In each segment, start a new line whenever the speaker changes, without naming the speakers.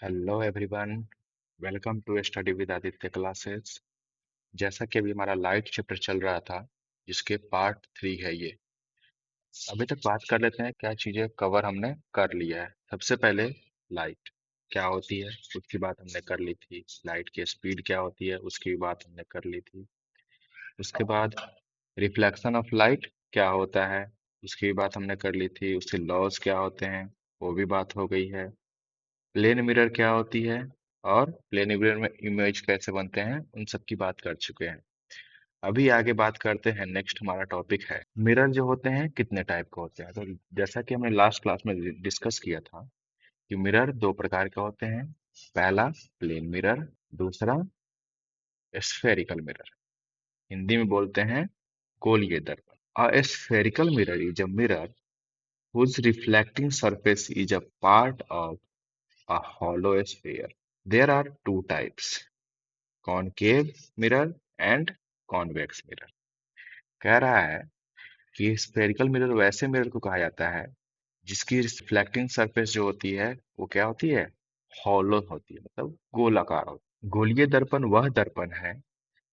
Hello everyone. Welcome to study with Aditya classes. जैसा कि अभी हमारा लाइट चैप्टर चल रहा था, जिसके पार्ट 3 है ये। अभी तक बात कर लेते हैं क्या चीजें कवर हमने कर लिया है। सबसे पहले लाइट क्या होती है उसकी बात हमने कर ली थी। लाइट की स्पीड क्या होती है उसकी भी बात हमने कर ली थी। उसके बाद रिफ्लेक्शन ऑफ लाइट क्या होता है उसकी भी बात हमने कर ली थी। उसके लॉज क्या होते हैं वो भी बात हो गई है। प्लेन मिरर क्या होती है और प्लेन मिरर में इमेज कैसे बनते हैं उन सब की बात कर चुके हैं। अभी आगे बात करते हैं। नेक्स्ट हमारा टॉपिक है मिरर जो होते हैं कितने टाइप के होते हैं। तो जैसा कि हमने लास्ट क्लास में डिस्कस किया था कि मिरर दो प्रकार के होते हैं। पहला प्लेन मिरर, दूसरा स्फेरिकल मिरर। हिंदी में बोलते हैं गोलीय दर्पण। A spherical mirror is a mirror whose reflecting surface is a part of a hollow sphere. There are two types, concave mirror and convex mirror। कह रहा है कि स्फेरिकल मिरर वैसे मिरर को कहा जाता है जिसकी रिफ्लेक्टिंग सरफेस जो होती है वो क्या होती है, हॉलो होती है, मतलब गोलाकार होती है। गोलीय दर्पण वह दर्पण है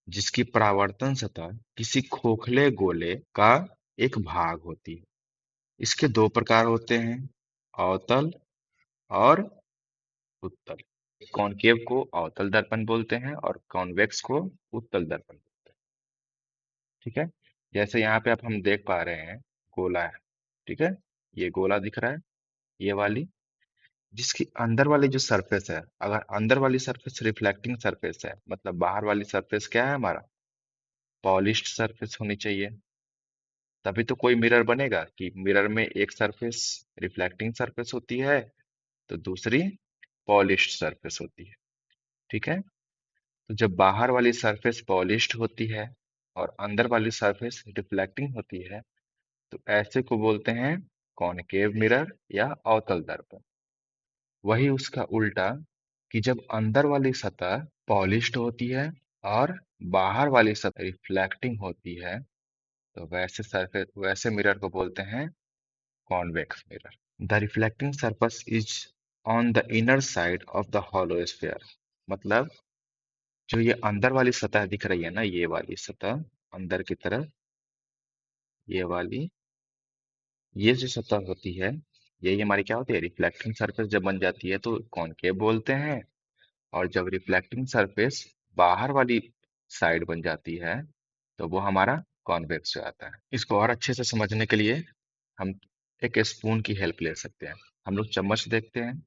जिसकी परावर्तन सतह किसी खोखले गोले का एक भाग होती है। इसके दो प्रकार होते हैं, अवतल और उत्तल। कॉनकेव को अवतल दर्पण बोलते हैं और कॉन्वेक्स को उत्तल दर्पण बोलते हैं। ठीक है। जैसे यहाँ पे आप हम देख पा रहे हैं गोला है। ठीक है, ये गोला दिख रहा है, ये वाली जिसकी अंदर वाली जो सरफेस है, अगर अंदर वाली सरफेस रिफ्लेक्टिंग सरफेस है मतलब बाहर वाली सरफेस क्या है हमारा, पॉलिश्ड सरफेस होनी चाहिए। तभी तो कोई मिरर बनेगा कि मिरर में एक सरफेस रिफ्लेक्टिंग सरफेस होती है तो दूसरी पॉलिश्ड सरफेस होती है। ठीक है। तो जब बाहर वाली सरफेस पॉलिश्ड होती है और अंदर वाली सरफेस रिफ्लेक्टिंग होती है तो ऐसे को बोलते हैं कॉनकेव मिरर या अवतल दर्पण। वही उसका उल्टा कि जब अंदर वाली सतह पॉलिश्ड होती है और बाहर वाली सतह रिफ्लेक्टिंग होती है तो वैसे मिरर को बोलते हैं convex mirror. The reflecting surface is on the inner side of the hollow sphere. मतलब जो ये अंदर वाली सतह दिख रही है ना, ये वाली सतह अंदर की तरफ, ये वाली, ये जो सतह होती है यही हमारी क्या होती है, रिफ्लेक्टिंग सरफेस जब बन जाती है तो कॉनकेव बोलते हैं। और जब रिफ्लेक्टिंग सरफेस बाहर वाली साइड बन जाती है तो वो हमारा कॉन्वेक्स हो जाता है। इसको और अच्छे से समझने के लिए हम एक स्पून की हेल्प ले सकते हैं। हम लोग चम्मच देखते हैं,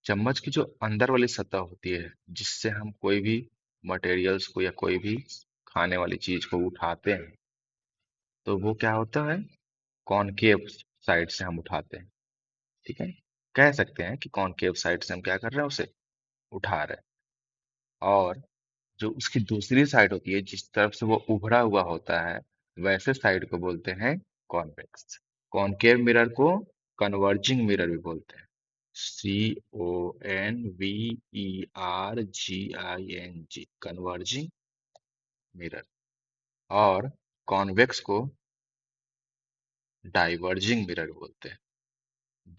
चम्मच की जो अंदर वाली सतह होती है जिससे हम कोई भी मटेरियल्स को या कोई भी खाने वाली चीज को उठाते हैं तो वो क्या होता है, कॉनकेव साइड से हम उठाते हैं। ठीक है, कह सकते हैं कि कॉनकेव साइड से हम क्या कर रहे हैं, उसे उठा रहे हैं। और जो उसकी दूसरी साइड होती है जिस तरफ से वो उभरा हुआ होता है वैसे साइड को बोलते हैं कॉन्वेक्स। कॉनकेव मिरर को कन्वर्जिंग मिरर भी बोलते हैं, CONVERGING, कन्वर्जिंग मिरर। और कॉन्वेक्स को डाइवर्जिंग मिरर बोलते हैं,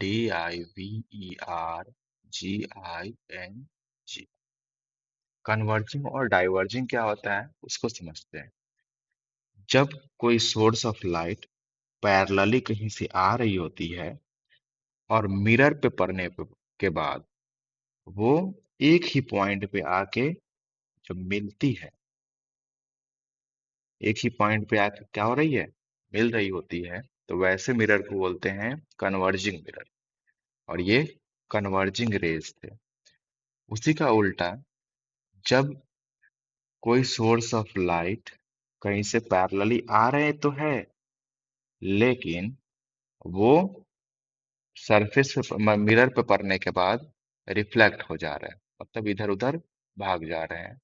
DIVERGING। कन्वर्जिंग और डाइवर्जिंग क्या होता है उसको समझते हैं। जब कोई सोर्स ऑफ लाइट पैरेलली कहीं से आ रही होती है और मिरर पे पड़ने के बाद वो एक ही पॉइंट पे आके जब मिलती है, एक ही पॉइंट पे आके क्या हो रही है, मिल रही होती है, तो वैसे मिरर को बोलते हैं कन्वर्जिंग मिरर। और ये कन्वर्जिंग रेज थे। उसी का उल्टा, जब कोई सोर्स ऑफ लाइट कहीं से पैरेलली आ रहे तो है लेकिन वो सरफेस पे मिरर पे पड़ने के बाद रिफ्लेक्ट हो जा रहे हैं, मतलब इधर उधर भाग जा रहे हैं,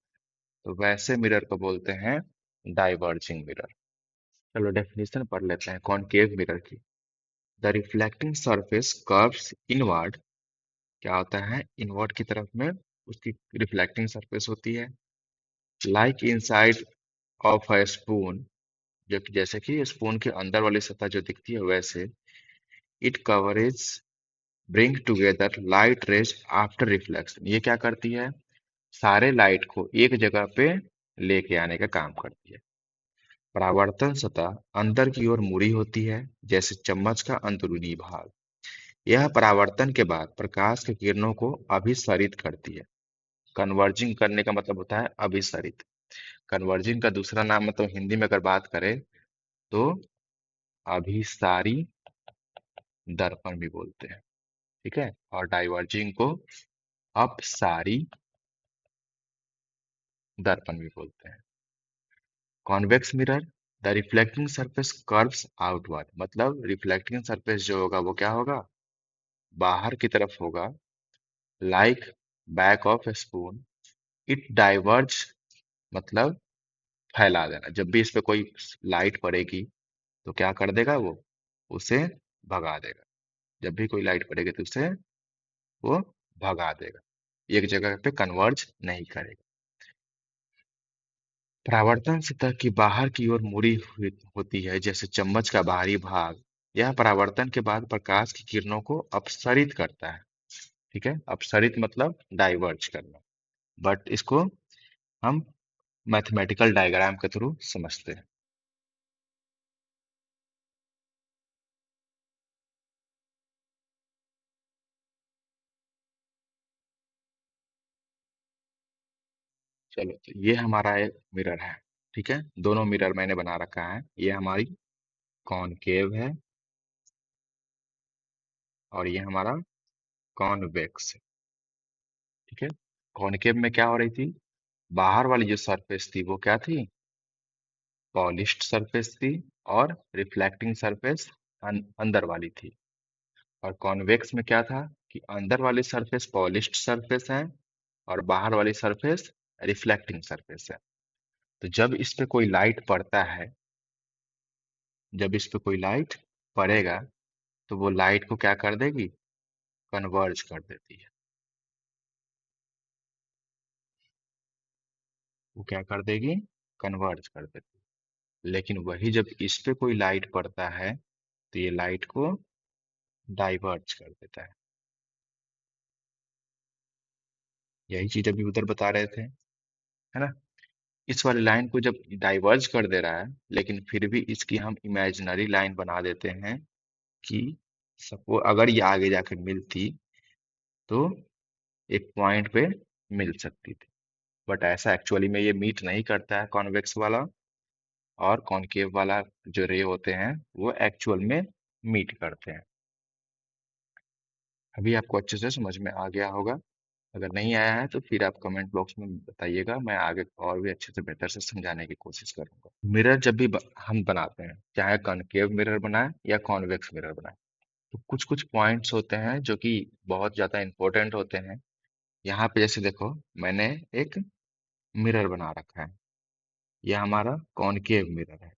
तो वैसे मिरर को बोलते हैं डाइवर्जिंग मिरर। चलो डेफिनेशन पढ़ लेते हैं कॉनकेव मिरर की। The reflecting surface curves inward. क्या होता है, इनवर्ड की तरफ में उसकी रिफ्लेक्टिंग सरफेस होती है। Like inside of a spoon, जो कि जैसे कि स्पून के अंदर वाली सतह जो दिखती है वैसे। It coverage bring together light rays after reflection. ये क्या करती है? सारे लाइट को एक जगह पे लेके आने का काम करती है। परावर्तन सतह अंदर की ओर मुड़ी होती है, जैसे चम्मच का अंदरूनी भाग। यह परावर्तन के बाद प्रकाश की किरणों को अभिसरित करती है। कन्वर्जिंग करने का मतलब होता है अभिसरित। कन्वर्जिंग का दूसरा नाम मतलब हिंदी में अगर बात करें तो अभिसारी दर्पण भी बोलते हैं। ठीक है, और डाइवर्जिंग को अपसारी दर्पण भी बोलते हैं। Convex mirror, the reflecting surface curves outward. मतलब रिफ्लेक्टिंग सरफेस जो होगा वो क्या होगा? बाहर की तरफ होगा। Like back of spoon, it diverge मतलब फैला देना। जब भी इस पे कोई लाइट पड़ेगी तो क्या कर देगा वो? उसे भगा देगा। जब भी कोई लाइट पड़ेगी तो उसे वो भगा देगा, एक जगह पे कन्वर्ज नहीं करेगा। परावर्तन सतह की बाहर की ओर मुड़ी हुई होती है, जैसे चम्मच का बाहरी भाग। यह परावर्तन के बाद प्रकाश की किरणों को अपसरित करता है। ठीक है, अपसरित मतलब डाइवर्ज करना। बट इसको हम मैथमेटिकल डायग्राम के थ्रू समझते हैं। चलो, तो ये हमारा एक मिरर है। ठीक है, दोनों मिरर मैंने बना रखा है। ये हमारी कॉनकेव है और ये हमारा कॉन्वेक्स है। ठीक है, कॉनकेव में क्या हो रही थी? बाहर वाली जो सरफेस थी वो क्या थी? पॉलिश्ड सरफेस थी। और रिफ्लेक्टिंग सरफेस अंदर वाली थी। और कॉन्वेक्स में क्या था कि अंदर वाली सरफेस पॉलिश्ड सरफेस है और बाहर वाली सरफेस रिफ्लेक्टिंग सरफेस है। तो जब इस पे कोई लाइट पड़ता है, जब इस पे कोई लाइट पड़ेगा तो वो लाइट को क्या कर देगी? कन्वर्ज कर देती है। वो क्या कर देगी? कन्वर्ज कर देती है। लेकिन वही जब इस पे कोई लाइट पड़ता है तो ये लाइट को डाइवर्ज कर देता है। यही चीज अभी उधर बता रहे थे, है ना? इस वाली लाइन को जब डाइवर्ज कर दे रहा है, लेकिन फिर भी इसकी हम इमेजिनरी लाइन बना देते हैं कि सपो अगर ये आगे जाकर मिलती तो एक पॉइंट पे मिल सकती थी। बट ऐसा एक्चुअली में ये मीट नहीं करता है कॉन्वेक्स वाला। और कॉनकेव वाला जो रे होते हैं वो एक्चुअल में मीट करते हैं। अभी आपको अच्छे से समझ में आ गया होगा। अगर नहीं आया है तो फिर आप कमेंट बॉक्स में बताइएगा, मैं आगे और भी अच्छे से बेहतर से समझाने की कोशिश करूंगा। मिरर जब भी हम बनाते हैं, चाहे कॉनकेव मिरर बनाए या कॉन्वेक्स मिरर बनाए, तो कुछ कुछ पॉइंट्स होते हैं जो कि बहुत ज्यादा इंपॉर्टेंट होते हैं। यहाँ पे जैसे देखो, मैंने एक मिरर बना रखा है। यह हमारा कॉनकेव मिरर है।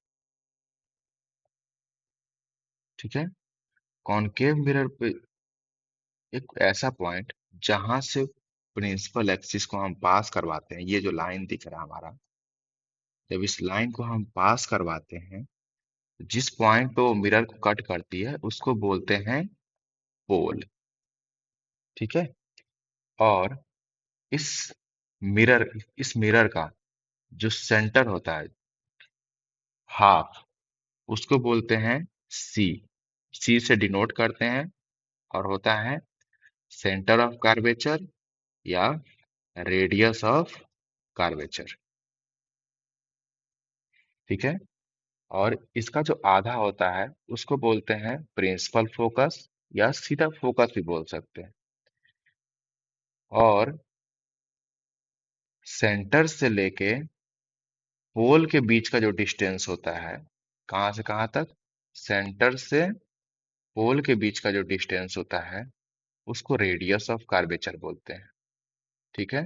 ठीक है, कॉनकेव मिरर पे एक ऐसा पॉइंट जहां से प्रिंसिपल एक्सिस को हम पास करवाते हैं, ये जो लाइन दिख रहा है हमारा, जब इस लाइन को हम पास करवाते हैं, जिस पॉइंट पे वो मिरर को कट करती है उसको बोलते हैं पोल। ठीक है, और इस मिरर का जो सेंटर होता है, हाफ, उसको बोलते हैं सी। सी से डिनोट करते हैं और होता है सेंटर ऑफ कार्वेचर या रेडियस ऑफ कार्वेचर। ठीक है, और इसका जो आधा होता है उसको बोलते हैं प्रिंसिपल फोकस या सीधा फोकस भी बोल सकते हैं। और सेंटर से लेके पोल के बीच का जो डिस्टेंस होता है, कहाँ से कहाँ तक? सेंटर से पोल के बीच का जो डिस्टेंस होता है उसको रेडियस ऑफ कार्वेचर बोलते हैं। ठीक है,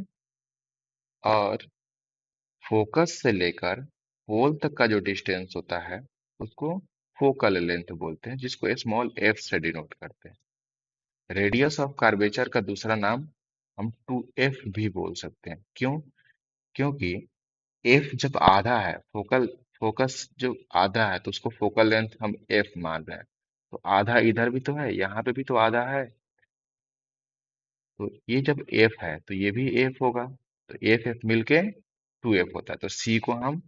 और फोकस से लेकर पोल तक का जो डिस्टेंस होता है उसको फोकल लेंथ बोलते हैं, जिसको स्मॉल एफ से डिनोट करते हैं। रेडियस ऑफ कार्वेचर का दूसरा नाम हम 2f भी बोल सकते हैं। क्यों? क्योंकि f जब आधा है, फोकस जो आधा है तो उसको फोकल लेंथ हम f मान रहे हैं। तो आधा इधर भी तो है, यहाँ पे भी तो आधा है। तो ये जब एफ है तो ये भी एफ होगा, तो एफ एफ मिलके टू एफ होता है, तो सी को हम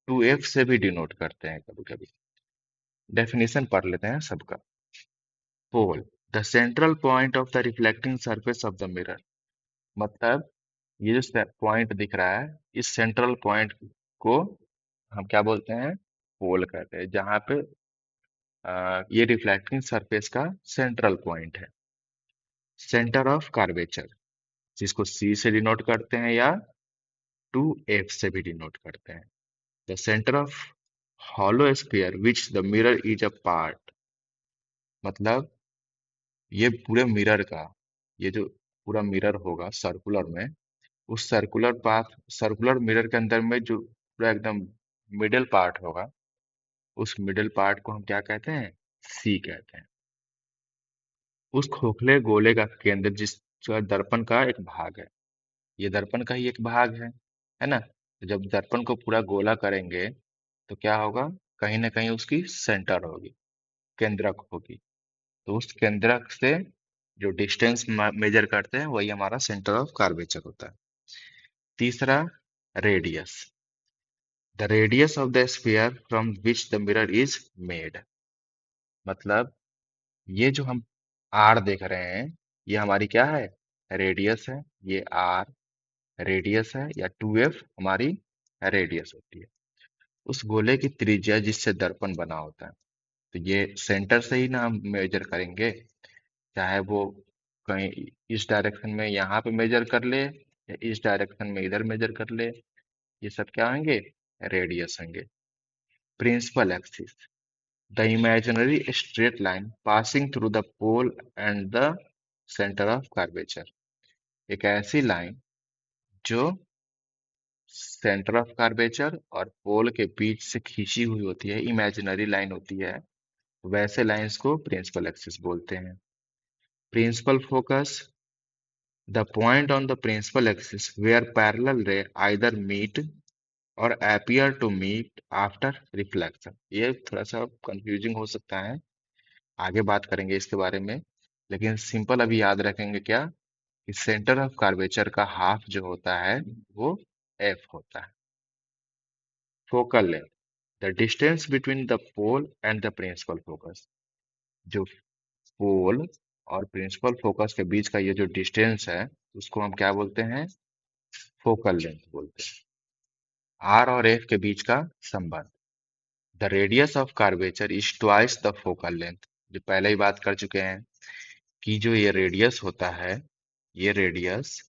टू एफ से भी डिनोट करते हैं कभी कभी। डेफिनेशन पढ़ लेते हैं सबका। Pole, the central point of the reflecting surface of the mirror. मतलब ये जो पॉइंट दिख रहा है, इस सेंट्रल पॉइंट को हम क्या बोलते हैं? पोल कहते हैं, जहां पे ये रिफ्लेक्टिंग सरफेस का सेंट्रल पॉइंट है। सेंटर ऑफ कर्वेचर, जिसको सी से डिनोट करते हैं या टू एफ से भी डिनोट करते हैं। The centre of hollow sphere which the mirror is a part. मतलब ये पूरे मिरर का, ये जो पूरा मिरर होगा सर्कुलर में, उस सर्कुलर पाथ, सर्कुलर मिरर के अंदर में जो पूरा एकदम मिडिल पार्ट होगा, उस मिडिल पार्ट को हम क्या कहते हैं? सी कहते हैं। उस खोखले गोले का केंद्र जिसका दर्पण का एक भाग है, ये दर्पण का ही एक भाग है ना? तो जब दर्पण को पूरा गोला करेंगे तो क्या होगा? कहीं ना कहीं उसकी सेंटर होगी, केंद्रक होगी। तो उस केंद्रक से जो डिस्टेंस मेजर करते हैं वही हमारा सेंटर ऑफ कर्वेचर होता है। तीसरा, radius, the radius of the sphere from which the mirror is made. मतलब ये जो हम आर देख रहे हैं, ये हमारी क्या है? रेडियस है। ये आर रेडियस है, या टू एफ हमारी रेडियस होती है। उस गोले की त्रिज्या जिससे दर्पण बना होता है, तो ये सेंटर से ही ना हम मेजर करेंगे, चाहे वो कहीं इस डायरेक्शन में यहाँ पे मेजर कर ले या इस डायरेक्शन में इधर मेजर कर ले, ये सब क्या होंगे? रेडियस होंगे। Principal axis, the imaginary straight line passing through the pole and the centre of curvature. एक ऐसी लाइन जो सेंटर ऑफ कर्वेचर और पोल के बीच से खींची हुई होती है, इमेजिनरी लाइन होती है, वैसे लाइंस को प्रिंसिपल एक्सिस बोलते हैं। Principal focus, the point on the principal axis where parallel ray either meet or appear to meet after reflection। ये थोड़ा सा कंफ्यूजिंग हो सकता है, आगे बात करेंगे इसके बारे में, लेकिन सिंपल अभी याद रखेंगे क्या, कि सेंटर ऑफ कर्वेचर का हाफ जो होता है वो एफ होता है। Focal length, the distance between the pole and the principal focus. जो पोल और प्रिंसिपल फोकस के बीच का ये जो डिस्टेंस है, उसको हम क्या बोलते हैं? फोकल लेंथ बोलते हैं। आर और एफ के बीच का संबंध, the radius of curvature is twice the focal length. जो पहले ही बात कर चुके हैं कि जो ये रेडियस होता है, ये रेडियस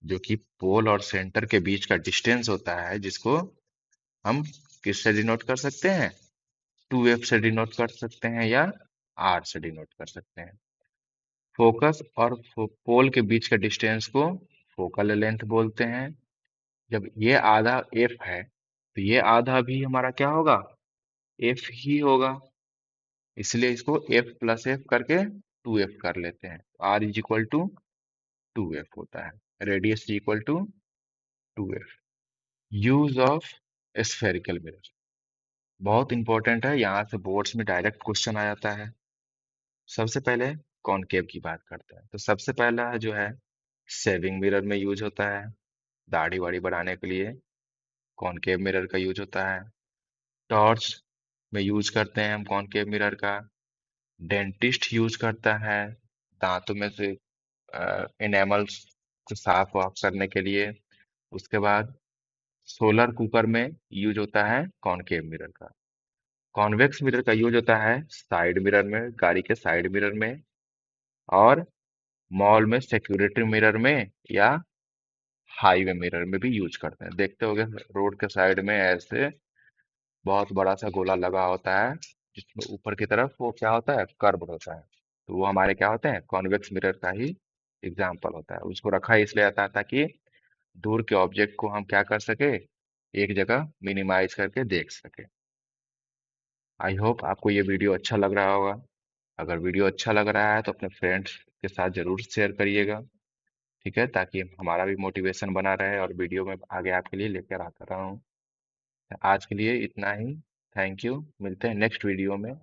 जो कि पोल और सेंटर के बीच का डिस्टेंस होता है, जिसको हम किससे डिनोट कर सकते हैं? टू एफ से डिनोट कर सकते हैं या आर से डिनोट कर सकते हैं। फोकस और पोल के बीच के डिस्टेंस को फोकल लेंथ बोलते हैं। जब ये आधा एफ है तो ये आधा भी हमारा क्या होगा? एफ ही होगा। इसलिए इसको एफ प्लस एफ करके टू एफ कर लेते हैं। R is equal to two F होता है। Radius is equal to two F. Use of spherical mirror बहुत इंपॉर्टेंट है, यहाँ से बोर्ड्स में डायरेक्ट क्वेश्चन आ जाता है। सबसे पहले कॉनकेव की बात करते हैं, तो सबसे पहला जो है सेविंग मिरर में यूज होता है, दाढ़ी वाड़ी बढ़ाने के लिए कॉनकेव मिरर का यूज होता है। टॉर्च में यूज करते हैं हम कॉनकेव मिरर का। डेंटिस्ट यूज करता है दांतों में से इनेमल्स को साफ वाफ करने के लिए। उसके बाद सोलर कुकर में यूज होता है कॉनकेव मिरर का। कॉन्वेक्स मिरर का यूज होता है साइड मिरर में, गाड़ी के साइड मिरर में, और मॉल में सिक्योरिटी मिरर में, या हाईवे मिरर में भी यूज करते हैं। देखते होंगे रोड के साइड में ऐसे बहुत बड़ा सा गोला लगा होता है, जिसमें ऊपर की तरफ वो क्या होता है? कर्व होता है। तो वो हमारे क्या होते हैं? कॉन्वेक्स मिरर का ही एग्जाम्पल होता है। उसको रखा इसलिए जाता है ताकि दूर के ऑब्जेक्ट को हम क्या कर सके? एक जगह मिनिमाइज करके देख सके। आई होप आपको ये वीडियो अच्छा लग रहा होगा। अगर वीडियो अच्छा लग रहा है तो अपने फ्रेंड्स के साथ जरूर शेयर करिएगा, ठीक है, ताकि हमारा भी मोटिवेशन बना रहे और वीडियो में आगे आपके लिए लेकर आता रहा हूँ। आज के लिए इतना ही। थैंक यू, मिलते हैं नेक्स्ट वीडियो में।